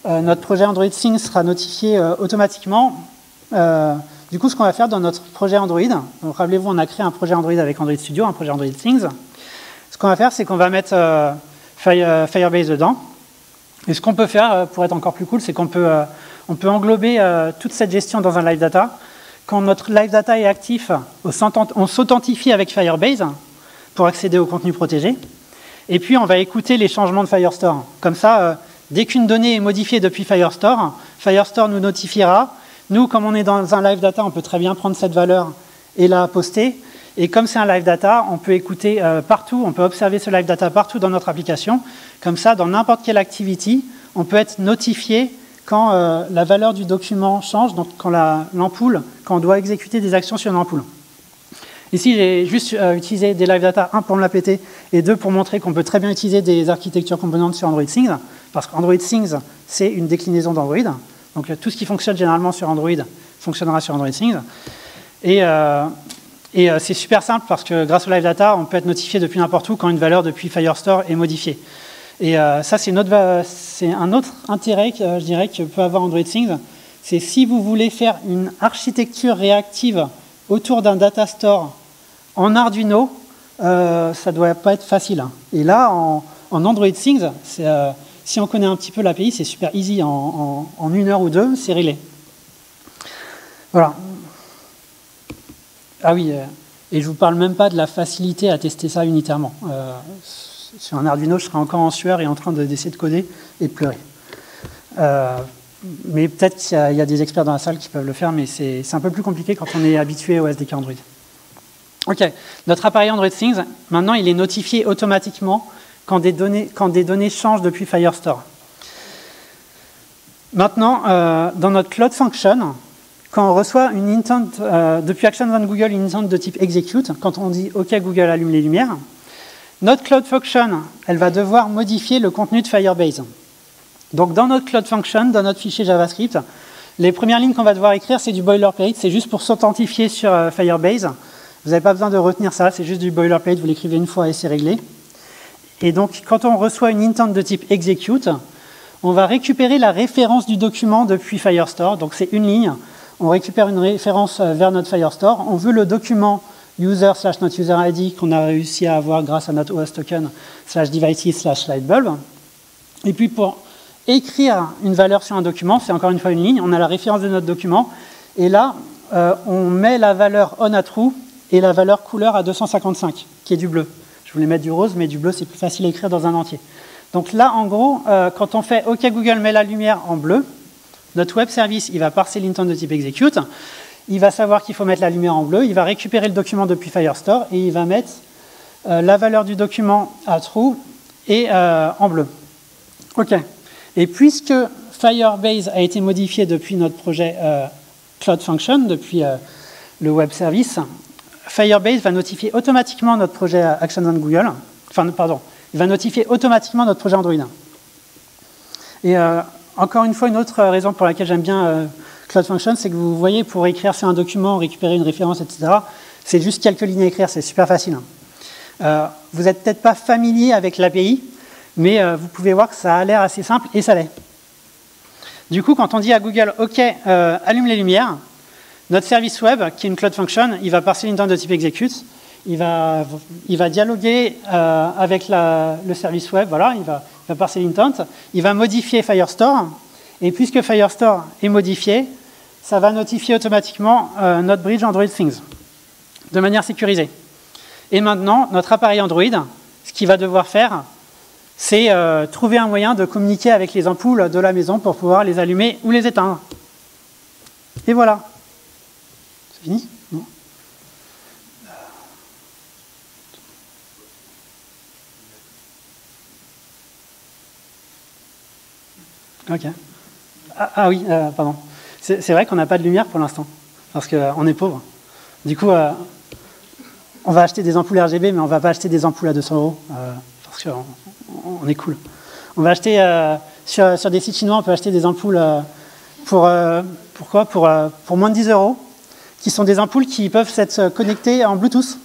A: notre projet Android Things sera notifié automatiquement. Du coup, ce qu'on va faire dans notre projet Android, donc rappelez-vous, on a créé un projet Android avec Android Studio, un projet Android Things. Ce qu'on va faire, c'est qu'on va mettre Firebase dedans. Et ce qu'on peut faire, pour être encore plus cool, c'est qu'on peut englober toute cette gestion dans un live data. Quand notre live data est actif, on s'authentifie avec Firebase pour accéder au contenu protégé. Et puis, on va écouter les changements de Firestore. Comme ça, dès qu'une donnée est modifiée depuis Firestore, Firestore nous notifiera. Nous, comme on est dans un live data, on peut très bien prendre cette valeur et la poster. Et comme c'est un live data, on peut écouter partout, on peut observer ce live data partout dans notre application. Comme ça, dans n'importe quelle activity, on peut être notifié quand la valeur du document change, donc quand l'ampoule, quand on doit exécuter des actions sur une ampoule. Ici, j'ai juste utilisé des live data, un pour me la péter, et deux pour montrer qu'on peut très bien utiliser des architectures composantes sur Android Things, parce qu'Android Things, c'est une déclinaison d'Android. Donc tout ce qui fonctionne généralement sur Android fonctionnera sur Android Things. Et c'est super simple, parce que grâce au live data, on peut être notifié depuis n'importe où quand une valeur depuis Firestore est modifiée. Et ça, c'est un autre intérêt, je dirais, que peut avoir Android Things. C'est si vous voulez faire une architecture réactive autour d'un data store en Arduino, ça ne doit pas être facile. Et là, en Android Things, si on connaît un petit peu l'API, c'est super easy. En 1 heure ou 2, c'est réglé. Voilà. Ah oui, et je ne vous parle même pas de la facilité à tester ça unitairement. Sur un Arduino, je serais encore en sueur et en train d'essayer de coder et de pleurer. Mais peut-être qu'il y a des experts dans la salle qui peuvent le faire, mais c'est un peu plus compliqué quand on est habitué au SDK Android. OK, notre appareil Android Things, maintenant, il est notifié automatiquement quand des données changent depuis Firestore. Maintenant, dans notre Cloud Function, quand on reçoit une intent, depuis Actions on Google, une intent de type execute, quand on dit OK Google allume les lumières, notre Cloud Function, elle va devoir modifier le contenu de Firebase. Donc dans notre Cloud Function, dans notre fichier JavaScript, les premières lignes qu'on va devoir écrire, c'est du boilerplate, c'est juste pour s'authentifier sur Firebase. Vous n'avez pas besoin de retenir ça, c'est juste du boilerplate, vous l'écrivez une fois et c'est réglé. Et donc quand on reçoit une intent de type execute, on va récupérer la référence du document depuis Firestore, donc c'est une ligne. On récupère une référence vers notre Firestore, on veut le document user/not-user-id qu'on a réussi à avoir grâce à notre OS token /devices/lightbulb. Et puis pour écrire une valeur sur un document, c'est encore une fois une ligne, on a la référence de notre document, et là, on met la valeur on a true et la valeur couleur à 255, qui est du bleu. Je voulais mettre du rose, mais du bleu, c'est plus facile à écrire dans un entier. Donc là, en gros, quand on fait OK Google met la lumière en bleu, notre web service, il va parser l'intent de type execute, il va savoir qu'il faut mettre la lumière en bleu, il va récupérer le document depuis Firestore et il va mettre la valeur du document à true et en bleu. OK. Et puisque Firebase a été modifié depuis notre projet Cloud Function, depuis le web service, Firebase va notifier automatiquement notre projet Actions on Google. Enfin, pardon, il va notifier automatiquement notre projet Android. Et encore une fois, une autre raison pour laquelle j'aime bien Cloud Function, c'est que vous voyez, pour écrire sur un document, récupérer une référence, etc., c'est juste quelques lignes à écrire, c'est super facile. Vous n'êtes peut-être pas familier avec l'API, mais vous pouvez voir que ça a l'air assez simple, et ça l'est. Du coup, quand on dit à Google, OK, allume les lumières, notre service web, qui est une Cloud Function, il va parser l'intent de type execute, il va dialoguer avec le service web, voilà, il va parser l'intent, il va modifier Firestore, et puisque Firestore est modifié, ça va notifier automatiquement notre bridge Android Things, de manière sécurisée. Et maintenant, notre appareil Android, ce qu'il va devoir faire, c'est trouver un moyen de communiquer avec les ampoules de la maison pour pouvoir les allumer ou les éteindre. Et voilà. C'est fini ? Non. Ok. Ah oui, pardon. C'est vrai qu'on n'a pas de lumière pour l'instant, parce qu'on est pauvre. Du coup, on va acheter des ampoules RGB, mais on ne va pas acheter des ampoules à 200 €, parce qu'on est cool. On va acheter, sur des sites chinois, on peut acheter des ampoules pour moins de 10 €, qui sont des ampoules qui peuvent être connectées en Bluetooth,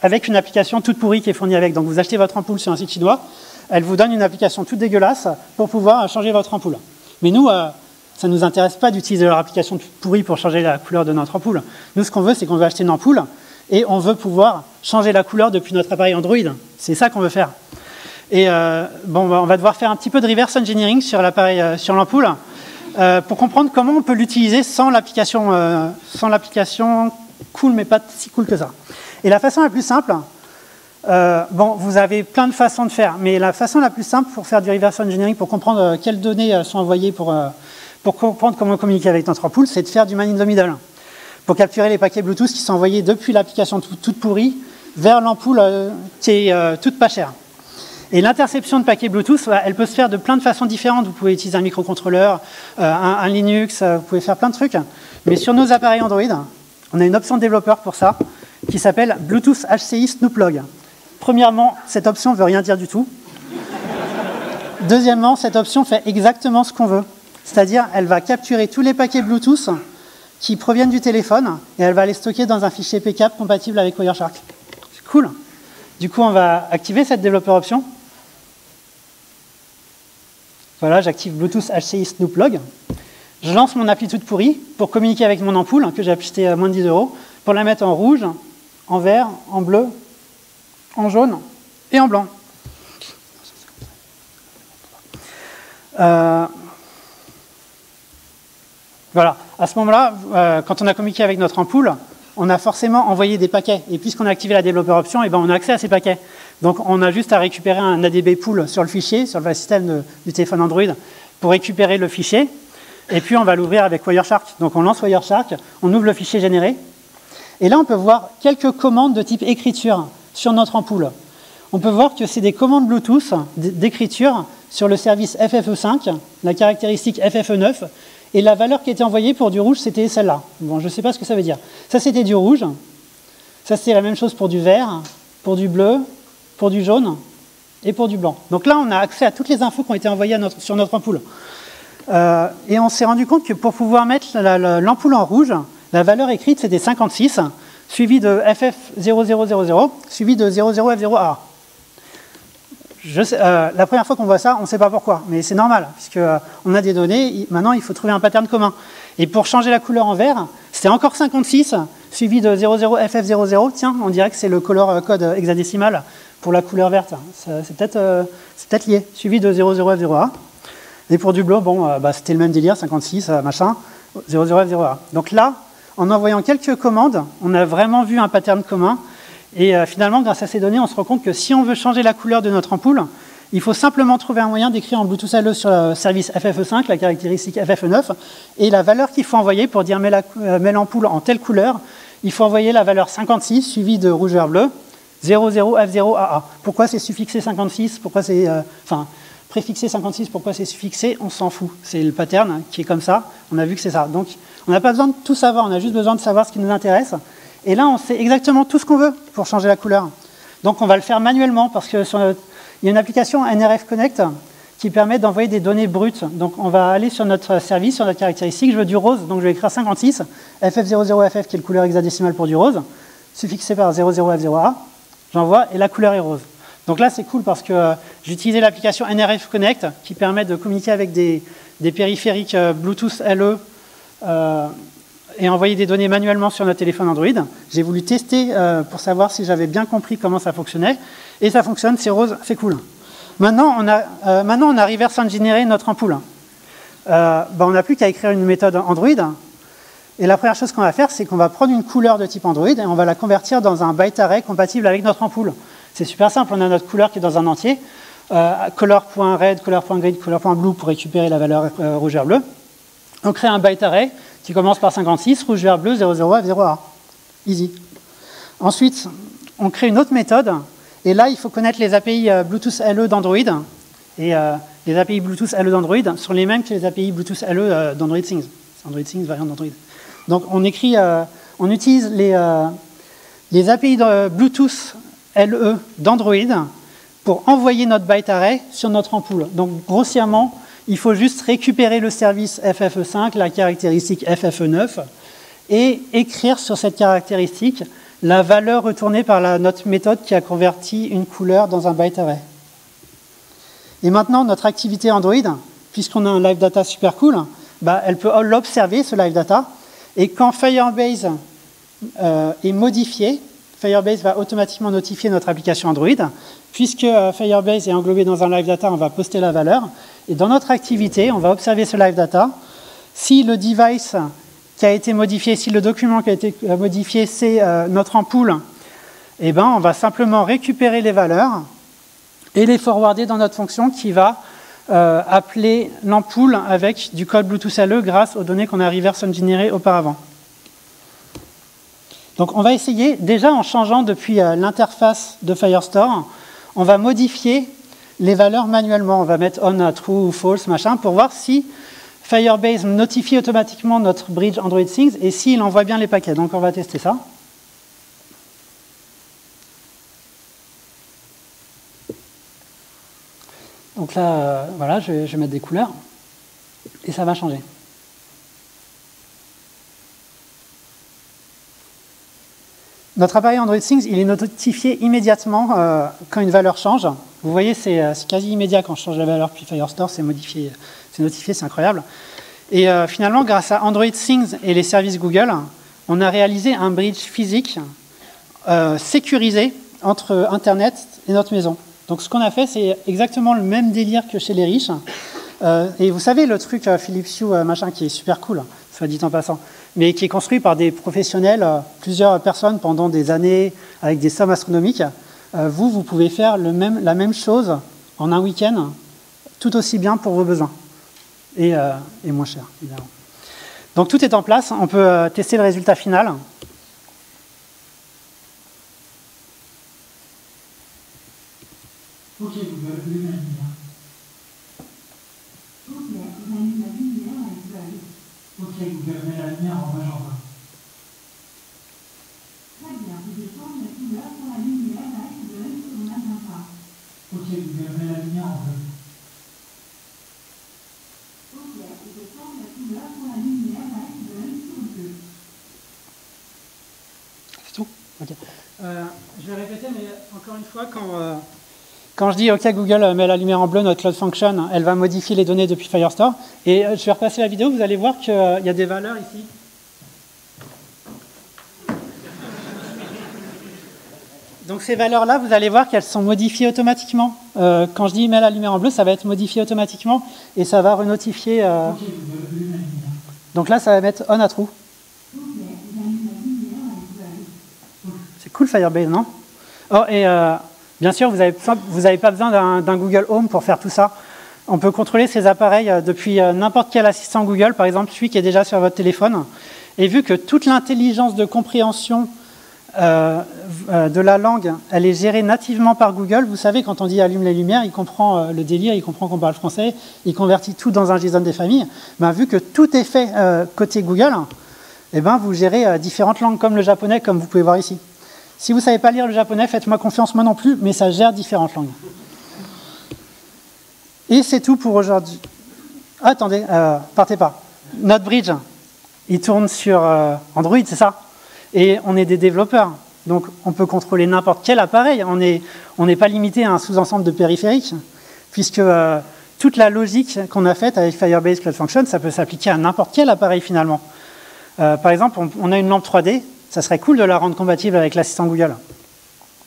A: avec une application toute pourrie qui est fournie avec. Donc vous achetez votre ampoule sur un site chinois, elle vous donne une application toute dégueulasse pour pouvoir changer votre ampoule. Mais nous, ça ne nous intéresse pas d'utiliser leur application toute pourrie pour changer la couleur de notre ampoule. Nous, ce qu'on veut, c'est qu'on veut acheter une ampoule et on veut pouvoir changer la couleur depuis notre appareil Android. C'est ça qu'on veut faire. Et on va devoir faire un petit peu de reverse engineering sur l'appareil, sur l'ampoule, pour comprendre comment on peut l'utiliser sans l'application cool, mais pas si cool que ça. Et la façon la plus simple, vous avez plein de façons de faire, mais la façon la plus simple pour faire du reverse engineering, pour comprendre quelles données sont envoyées pour comprendre comment communiquer avec notre ampoule, c'est de faire du man in the middle, pour capturer les paquets Bluetooth qui sont envoyés depuis l'application toute pourrie vers l'ampoule qui est toute pas chère. Et l'interception de paquets Bluetooth, elle peut se faire de plein de façons différentes. Vous pouvez utiliser un microcontrôleur, un Linux, vous pouvez faire plein de trucs. Mais sur nos appareils Android, on a une option de développeur pour ça, qui s'appelle Bluetooth HCI Snooplog. Premièrement, cette option ne veut rien dire du tout. Deuxièmement, cette option fait exactement ce qu'on veut. C'est-à-dire, elle va capturer tous les paquets Bluetooth qui proviennent du téléphone et elle va les stocker dans un fichier PCAP compatible avec Wireshark. C'est cool. Du coup, on va activer cette développeur option. Voilà, j'active Bluetooth HCI Snooplog. Je lance mon appli toute pourrie pour communiquer avec mon ampoule que j'ai acheté à moins de 10 €, pour la mettre en rouge, en vert, en bleu, en jaune et en blanc. Voilà, à ce moment-là, quand on a communiqué avec notre ampoule, on a forcément envoyé des paquets. Et puisqu'on a activé la développeur option, on a accès à ces paquets. Donc on a juste à récupérer un ADB pool sur le fichier, sur le système du téléphone Android, pour récupérer le fichier. Et puis on va l'ouvrir avec Wireshark. Donc on lance Wireshark, on ouvre le fichier généré. Et là, on peut voir quelques commandes de type écriture sur notre ampoule. On peut voir que c'est des commandes Bluetooth d'écriture sur le service FFE5, la caractéristique FFE9, et la valeur qui était envoyée pour du rouge, c'était celle-là. Bon, je ne sais pas ce que ça veut dire. Ça, c'était du rouge. Ça, c'est la même chose pour du vert, pour du bleu, pour du jaune et pour du blanc. Donc là, on a accès à toutes les infos qui ont été envoyées sur notre ampoule. Et on s'est rendu compte que pour pouvoir mettre l'ampoule en rouge, la valeur écrite, c'était 56, suivi de FF0000, suivi de 00F0A. La première fois qu'on voit ça, on ne sait pas pourquoi, mais c'est normal, puisqu'on a des données, maintenant il faut trouver un pattern commun. Et pour changer la couleur en vert, c'était encore 56, suivi de 00FF00, tiens, on dirait que c'est le color code hexadécimal pour la couleur verte, c'est peut-être lié, suivi de 00F0A. Et pour du bleu, c'était le même délire, 56, machin, 00F0A. Donc là, en envoyant quelques commandes, on a vraiment vu un pattern commun. Et finalement, grâce à ces données, on se rend compte que si on veut changer la couleur de notre ampoule, il faut simplement trouver un moyen d'écrire en Bluetooth LE sur le service FFE5, la caractéristique FFE9, et la valeur qu'il faut envoyer pour dire mets l'ampoule en telle couleur, il faut envoyer la valeur 56 suivie de rouge, vert, bleu, 00F0AA. Pourquoi c'est suffixé 56 ? Pourquoi c'est préfixé 56, pourquoi c'est suffixé ? On s'en fout. C'est le pattern qui est comme ça. On a vu que c'est ça. Donc, on n'a pas besoin de tout savoir. On a juste besoin de savoir ce qui nous intéresse. Et là, on sait exactement tout ce qu'on veut pour changer la couleur. Donc, on va le faire manuellement parce qu'il y a une application NRF Connect qui permet d'envoyer des données brutes. Donc, on va aller sur notre service, sur notre caractéristique. Je veux du rose, donc je vais écrire 56, FF00FF qui est la couleur hexadécimale pour du rose, suffixé par 00F0A. J'envoie et la couleur est rose. Donc là, c'est cool parce que j'ai utilisé l'application NRF Connect qui permet de communiquer avec des périphériques Bluetooth LE et envoyer des données manuellement sur notre téléphone Android. J'ai voulu tester pour savoir si j'avais bien compris comment ça fonctionnait. Et ça fonctionne, c'est rose, c'est cool. Maintenant, on a reverse engineeré notre ampoule. On n'a plus qu'à écrire une méthode Android. Et la première chose qu'on va faire, c'est qu'on va prendre une couleur de type Android et on va la convertir dans un byte array compatible avec notre ampoule. C'est super simple, on a notre couleur qui est dans un entier, color.red, color.grid, color.blue pour récupérer la valeur rouge, vert, bleu. On crée un byte array qui commence par 56, rouge, vert, bleu, 00F0A. Easy. Ensuite, on crée une autre méthode, et là, il faut connaître les API Bluetooth LE d'Android, et les API Bluetooth LE d'Android sont les mêmes que les API Bluetooth LE d'Android Things. Android Things, variante d'Android. Donc on utilise les API de Bluetooth LE d'Android pour envoyer notre byte array sur notre ampoule. Donc grossièrement, il faut juste récupérer le service FFE5, la caractéristique FFE9, et écrire sur cette caractéristique la valeur retournée par notre méthode qui a converti une couleur dans un byte array. Et maintenant, notre activité Android, puisqu'on a un live data super cool, elle peut l'observer, ce live data, et quand Firebase est modifié, Firebase va automatiquement notifier notre application Android. Puisque Firebase est englobé dans un live data, on va poster la valeur. Et dans notre activité, on va observer ce live data. Si le device qui a été modifié, si le document qui a été modifié, c'est notre ampoule, eh ben, on va simplement récupérer les valeurs et les forwarder dans notre fonction qui va appeler l'ampoule avec du code Bluetooth LE grâce aux données qu'on a reverse engineerées auparavant. Donc on va essayer, déjà en changeant depuis l'interface de Firestore, on va modifier les valeurs manuellement. On va mettre on à true ou false, machin, pour voir si Firebase notifie automatiquement notre bridge Android Things et s'il envoie bien les paquets. Donc on va tester ça. Donc là, voilà, je vais mettre des couleurs et ça va changer. Notre appareil Android Things, il est notifié immédiatement quand une valeur change. Vous voyez, c'est quasi immédiat quand je change la valeur, puis Firestore, c'est notifié, c'est incroyable. Et finalement, grâce à Android Things et les services Google, on a réalisé un bridge physique sécurisé entre Internet et notre maison. Donc ce qu'on a fait, c'est exactement le même délire que chez les riches. Et vous savez, le truc Philips Hue, machin, qui est super cool, soit dit en passant, mais qui est construit par des professionnels, plusieurs personnes pendant des années, avec des sommes astronomiques. Vous pouvez faire la même chose en un week-end, tout aussi bien pour vos besoins, et moins cher, évidemment. Donc tout est en place, on peut tester le résultat final.
C: Ok, Google, mets la lumière. Ok, Google, mets la lumière en magenta.
D: Très bien, vous descendez la couleur pour la lumière, la jaune sur le magenta.
C: Ok, Google, mets la lumière en bleu.
D: Ok, vous descendez la couleur pour la lumière, la jaune sur le bleu.
A: C'est tout? Ok. Je vais répéter, mais encore une fois, quand je dis OK Google met la lumière en bleu, notre Cloud Function, elle va modifier les données depuis Firestore. Et je vais repasser la vidéo, vous allez voir qu'il y a des valeurs ici. Donc ces valeurs-là, vous allez voir qu'elles sont modifiées automatiquement. Quand je dis met la lumière en bleu, ça va être modifié automatiquement et ça va renotifier.
C: Ok, Google, mets la lumière.
A: Donc là, ça va mettre on à true. C'est cool Firebase, non? Oh, et bien sûr, vous n'avez pas besoin d'un Google Home pour faire tout ça. On peut contrôler ces appareils depuis n'importe quel assistant Google, par exemple celui qui est déjà sur votre téléphone. Et vu que toute l'intelligence de compréhension de la langue, elle est gérée nativement par Google, vous savez, quand on dit allume les lumières, il comprend le délire, il comprend qu'on parle français, il convertit tout dans un JSON des familles. Ben, vu que tout est fait côté Google, eh ben, vous gérez différentes langues comme le japonais, comme vous pouvez voir ici. Si vous ne savez pas lire le japonais, faites-moi confiance, moi non plus, mais ça gère différentes langues. Et c'est tout pour aujourd'hui. Attendez, partez pas. Notre bridge, il tourne sur Android, c'est ça? Et on est des développeurs, donc on peut contrôler n'importe quel appareil. On n'est pas limité à un sous-ensemble de périphériques, puisque toute la logique qu'on a faite avec Firebase Cloud Function, ça peut s'appliquer à n'importe quel appareil finalement. Par exemple, on a une lampe 3D, ça serait cool de la rendre compatible avec l'assistant Google.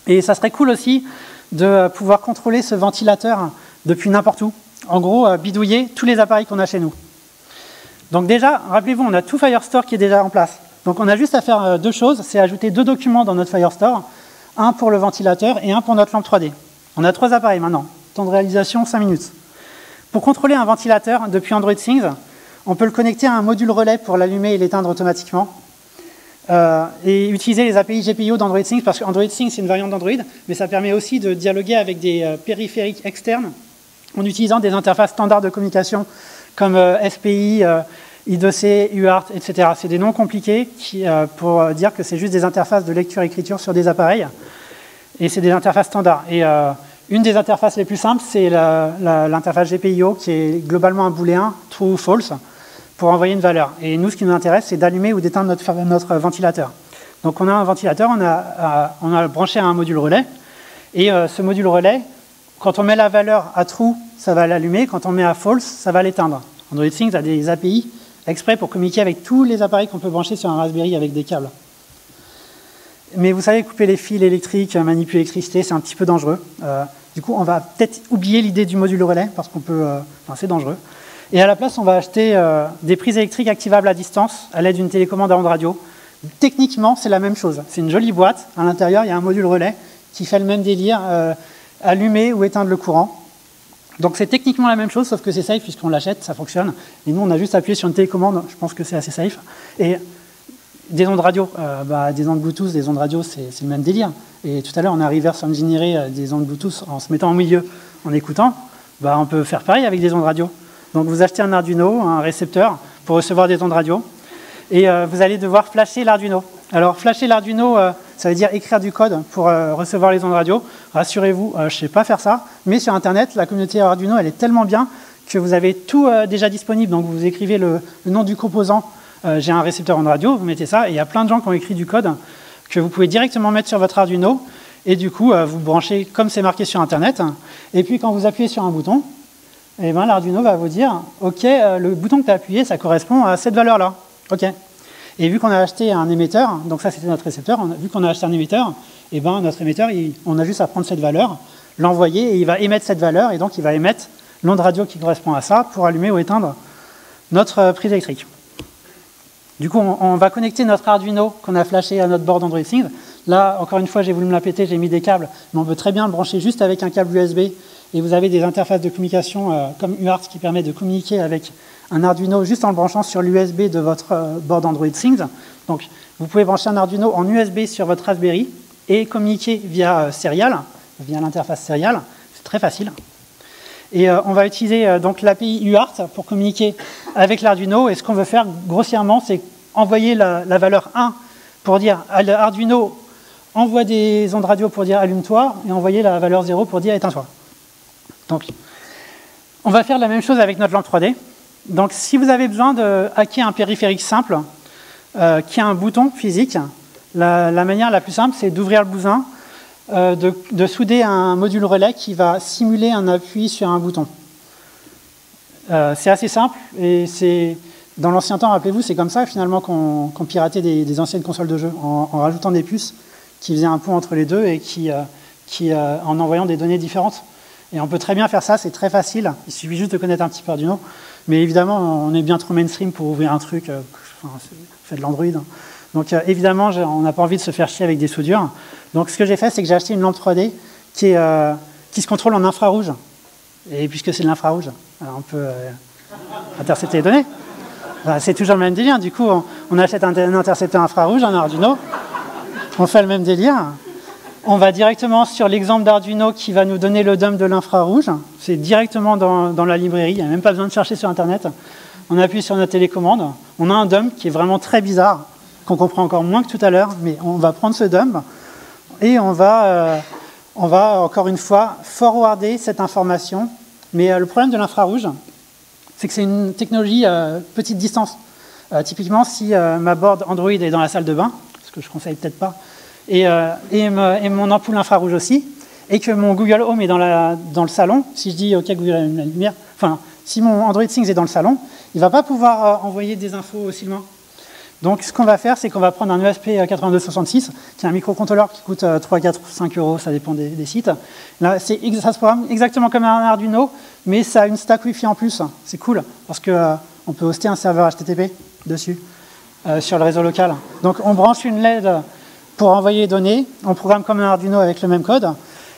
A: Et ça serait cool aussi de pouvoir contrôler ce ventilateur depuis n'importe où. En gros, bidouiller tous les appareils qu'on a chez nous. Donc déjà, rappelez-vous, on a tout Firestore qui est déjà en place. Donc on a juste à faire deux choses, c'est ajouter deux documents dans notre Firestore, un pour le ventilateur et un pour notre lampe 3D. On a 3 appareils maintenant, temps de réalisation 5 minutes. Pour contrôler un ventilateur depuis Android Things, on peut le connecter à un module relais pour l'allumer et l'éteindre automatiquement. Et utiliser les API GPIO d'Android Things, parce qu'Android Things c'est une variante d'Android, mais ça permet aussi de dialoguer avec des périphériques externes en utilisant des interfaces standards de communication comme SPI, I2C, UART, etc. C'est des noms compliqués pour dire que c'est juste des interfaces de lecture-écriture sur des appareils. Et c'est des interfaces standards. Et une des interfaces les plus simples, c'est l'interface GPIO, qui est globalement un booléen, true ou false, pour envoyer une valeur. Et nous, ce qui nous intéresse, c'est d'allumer ou d'éteindre notre ventilateur. Donc on a un ventilateur, on a branché à un module relais. Et ce module relais, quand on met la valeur à true, ça va l'allumer. Quand on met à false, ça va l'éteindre. Android Things a des API exprès pour communiquer avec tous les appareils qu'on peut brancher sur un Raspberry avec des câbles. Mais vous savez, couper les fils électriques, manipuler l'électricité, c'est un petit peu dangereux. Du coup, on va peut-être oublier l'idée du module relais, parce qu'on peut... c'est dangereux. Et à la place, on va acheter des prises électriques activables à distance à l'aide d'une télécommande à ondes radio. Techniquement, c'est la même chose. C'est une jolie boîte. À l'intérieur, il y a un module relais qui fait le même délire, allumer ou éteindre le courant. Donc c'est techniquement la même chose, sauf que c'est safe puisqu'on l'achète, ça fonctionne. Et nous, on a juste appuyé sur une télécommande, je pense que c'est assez safe. Et des ondes radio, des ondes Bluetooth, des ondes radio, c'est le même délire. Et tout à l'heure, on a reverse engineeré des ondes Bluetooth en se mettant au milieu, en écoutant. On peut faire pareil avec des ondes radio. Donc vous achetez un Arduino, un récepteur, pour recevoir des ondes radio. Et vous allez devoir flasher l'Arduino. Alors flasher l'Arduino, ça veut dire écrire du code pour recevoir les ondes radio. Rassurez-vous, je ne sais pas faire ça, mais sur Internet, la communauté Arduino, elle est tellement bien que vous avez tout déjà disponible. Donc vous écrivez le nom du composant, j'ai un récepteur ondes radio, vous mettez ça, et il y a plein de gens qui ont écrit du code que vous pouvez directement mettre sur votre Arduino, et du coup, vous branchez comme c'est marqué sur Internet, et puis quand vous appuyez sur un bouton, l'Arduino va vous dire, OK, le bouton que tu as appuyé, ça correspond à cette valeur-là. OK. Et vu qu'on a acheté un émetteur, donc ça c'était notre récepteur, vu qu'on a acheté un émetteur, notre émetteur, on a juste à prendre cette valeur, l'envoyer, et il va émettre cette valeur, et donc il va émettre l'onde radio qui correspond à ça pour allumer ou éteindre notre prise électrique. Du coup, on va connecter notre Arduino qu'on a flashé à notre board Android Things. Là, encore une fois, j'ai voulu me la péter, j'ai mis des câbles, mais on peut très bien le brancher juste avec un câble USB, et vous avez des interfaces de communication comme UART qui permet de communiquer avec un Arduino juste en le branchant sur l'USB de votre board Android Things. Donc, vous pouvez brancher un Arduino en USB sur votre Raspberry et communiquer via Serial, via l'interface Serial. C'est très facile. Et on va utiliser donc l'API UART pour communiquer avec l'Arduino. Et ce qu'on veut faire grossièrement, c'est envoyer la valeur 1 pour dire à l'Arduino, envoie des ondes radio pour dire allume-toi, et envoyer la valeur 0 pour dire éteins-toi. Donc, on va faire la même chose avec notre lampe 3D. Donc, si vous avez besoin de hacker un périphérique simple qui a un bouton physique, la manière la plus simple, c'est d'ouvrir le bousin, de souder un module relais qui va simuler un appui sur un bouton. C'est assez simple, et c'est dans l'ancien temps, rappelez-vous, c'est comme ça finalement qu'on piratait des anciennes consoles de jeu, en rajoutant des puces qui faisaient un pont entre les deux et en envoyant des données différentes. Et on peut très bien faire ça, c'est très facile, il suffit juste de connaître un petit peu Arduino. Mais évidemment, on est bien trop mainstream pour ouvrir un truc, fait de l'Android. Donc évidemment, on n'a pas envie de se faire chier avec des soudures. Donc ce que j'ai fait, c'est que j'ai acheté une lampe 3D qui se contrôle en infrarouge. Et puisque c'est de l'infrarouge, on peut intercepter les données. C'est toujours le même délire. Du coup, on achète un intercepteur infrarouge, un Arduino. On fait le même délire. On va directement sur l'exemple d'Arduino qui va nous donner le dump de l'infrarouge. C'est directement dans la librairie, il n'y a même pas besoin de chercher sur Internet. On appuie sur notre télécommande. On a un dump qui est vraiment très bizarre, qu'on comprend encore moins que tout à l'heure, mais on va prendre ce dump et on va encore une fois forwarder cette information. Mais le problème de l'infrarouge, c'est que c'est une technologie petite distance. Typiquement, si ma board Android est dans la salle de bain, ce que je ne conseille peut-être pas, et mon ampoule infrarouge aussi, et que mon Google Home est dans le salon, si je dis OK Google allume la lumière, enfin, si mon Android Things est dans le salon, il ne va pas pouvoir envoyer des infos aussi loin. Donc ce qu'on va faire, c'est qu'on va prendre un ESP8266, qui est un microcontrôleur qui coûte 3, 4, 5 euros, ça dépend des sites. Là, ça se programme exactement comme un Arduino, mais ça a une stack Wi-Fi en plus. C'est cool, parce qu'on peut hoster un serveur HTTP dessus, sur le réseau local. Donc on branche une LED pour envoyer les données, on programme comme un Arduino avec le même code,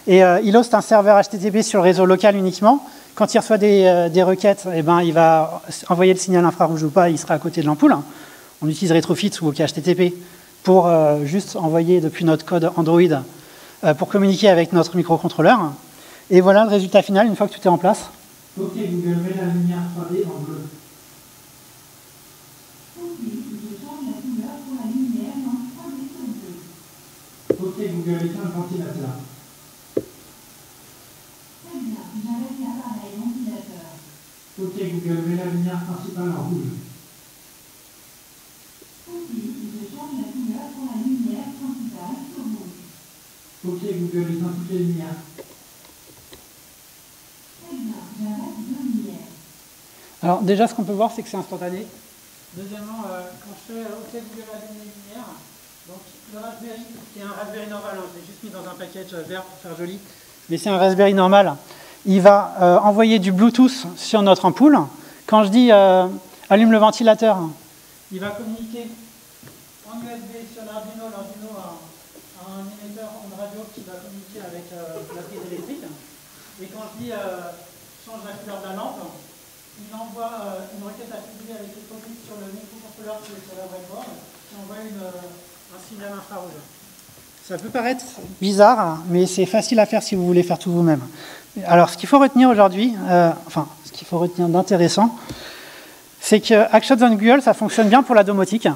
A: et il hoste un serveur HTTP sur le réseau local uniquement. Quand il reçoit des requêtes, il va envoyer le signal infrarouge ou pas, il sera à côté de l'ampoule. On utilise Retrofit ou OKHTTP pour juste envoyer depuis notre code Android pour communiquer avec notre microcontrôleur. Et voilà le résultat final une fois que tout est en place.
C: Ok Google, mets la lumière 3D en bleu.
D: Ok, je change la couleur pour la lumière dans 3D sur bleu.
C: Ok Google, éteins le ventilateur.
D: Très bien, j'arrête l'appareil ventilateur.
C: Ok Google, mets la lumière principale en rouge.
D: Ok, je change la couleur pour la lumière principale sur rouge.
C: Ok Google, éteins toutes les lumières.
D: Très bien, j'arrête deux lumières.
A: Alors déjà, ce qu'on peut voir, c'est que c'est instantané. Deuxièmement, quand je fais OK Google allume les lumières, donc le Raspberry, qui est un Raspberry normal, je l'ai juste mis dans un package vert pour faire joli, mais c'est un Raspberry normal, il va envoyer du Bluetooth sur notre ampoule. Quand je dis allume le ventilateur, il va communiquer en USB sur l'Arduino. L'Arduino a un émetteur en radio qui va communiquer avec la prise électrique. Et quand je dis change la couleur de la lampe, il envoie une requête à publier avec les copies sur le microcontrôleur qui est sur la breadboard, qui envoie un signal infrarouge. Ça peut paraître bizarre, mais c'est facile à faire si vous voulez faire tout vous-même. Alors, ce qu'il faut retenir aujourd'hui, ce qu'il faut retenir d'intéressant, c'est que Actions on Google, ça fonctionne bien pour la domotique,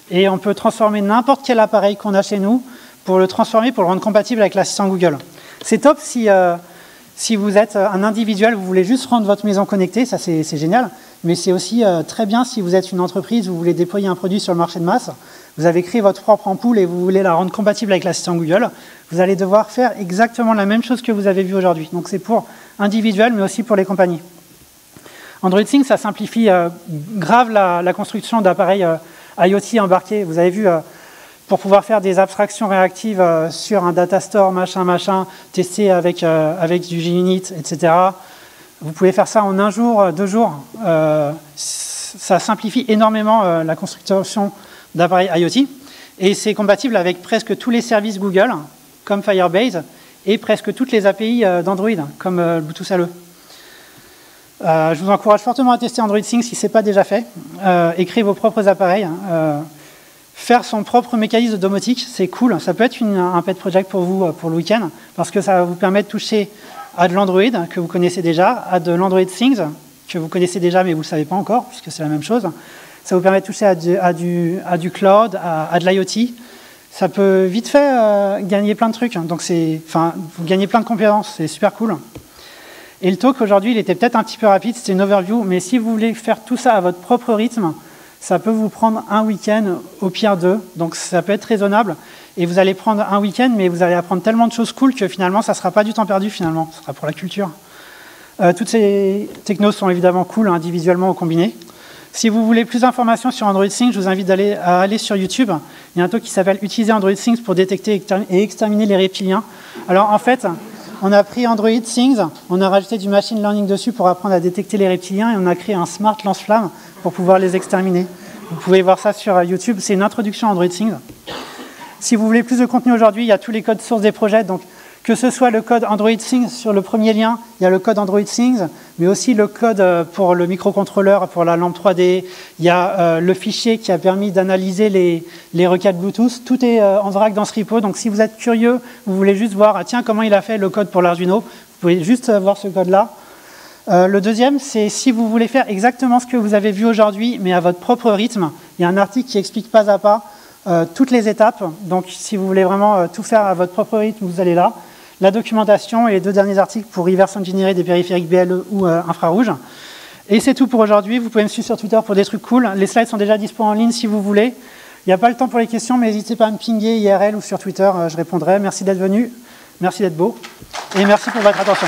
A: et on peut transformer n'importe quel appareil qu'on a chez nous pour le transformer, pour le rendre compatible avec l'assistant Google. C'est top si vous êtes un individuel, vous voulez juste rendre votre maison connectée, ça c'est génial, mais c'est aussi très bien si vous êtes une entreprise, vous voulez déployer un produit sur le marché de masse, vous avez créé votre propre ampoule et vous voulez la rendre compatible avec l'assistant Google, vous allez devoir faire exactement la même chose que vous avez vu aujourd'hui. Donc c'est pour individuels, mais aussi pour les compagnies. Android Things, ça simplifie grave la construction d'appareils IoT embarqués. Vous avez vu, pour pouvoir faire des abstractions réactives sur un data store, machin, tester avec du JUnit, etc. Vous pouvez faire ça en 1 jour, 2 jours. Ça simplifie énormément la construction d'appareils IoT. Et c'est compatible avec presque tous les services Google, comme Firebase, et presque toutes les API d'Android, comme Bluetooth LE. Je vous encourage fortement à tester Android Things si ce n'est pas déjà fait. Écrivez vos propres appareils. Faire son propre mécanisme de domotique, c'est cool. Ça peut être un pet project pour vous pour le week-end, parce que ça va vous permettre de toucher à de l'Android que vous connaissez déjà, à de l'Android Things que vous connaissez déjà mais vous ne le savez pas encore, puisque c'est la même chose. Ça vous permet de toucher à du cloud, à de l'IoT. Ça peut vite fait gagner plein de trucs. Donc vous gagnez plein de compétences, c'est super cool. Et le talk aujourd'hui, il était peut-être un petit peu rapide, c'était une overview, mais si vous voulez faire tout ça à votre propre rythme, ça peut vous prendre un week-end, au pire 2, donc ça peut être raisonnable. Et vous allez prendre un week-end, mais vous allez apprendre tellement de choses cool que finalement, ça ne sera pas du temps perdu, finalement, ce sera pour la culture. Toutes ces technos sont évidemment cool, individuellement ou combinées. Si vous voulez plus d'informations sur Android Things, je vous invite à aller sur YouTube. Il y a un talk qui s'appelle « Utiliser Android Things pour détecter et exterminer les reptiliens ». Alors en fait, on a pris Android Things, on a rajouté du machine learning dessus pour apprendre à détecter les reptiliens et on a créé un smart lance-flamme pour pouvoir les exterminer. Vous pouvez voir ça sur YouTube, c'est une introduction à Android Things. Si vous voulez plus de contenu aujourd'hui, il y a tous les codes sources des projets, donc que ce soit le code Android Things sur le premier lien, il y a le code Android Things, mais aussi le code pour le microcontrôleur, pour la lampe 3D, il y a le fichier qui a permis d'analyser les requêtes Bluetooth, tout est en vrac dans ce repo, donc si vous êtes curieux, vous voulez juste voir, tiens, comment il a fait le code pour l'Arduino, vous pouvez juste voir ce code-là. Le deuxième, c'est si vous voulez faire exactement ce que vous avez vu aujourd'hui, mais à votre propre rythme, il y a un article qui explique pas à pas toutes les étapes, donc si vous voulez vraiment tout faire à votre propre rythme, vous allez là. La documentation et les 2 derniers articles pour reverse engineer des périphériques BLE ou infrarouge. Et c'est tout pour aujourd'hui. Vous pouvez me suivre sur Twitter pour des trucs cool. Les slides sont déjà dispo en ligne si vous voulez. Il n'y a pas le temps pour les questions, mais n'hésitez pas à me pinguer IRL ou sur Twitter, je répondrai. Merci d'être venu, merci d'être beau, et merci pour votre attention.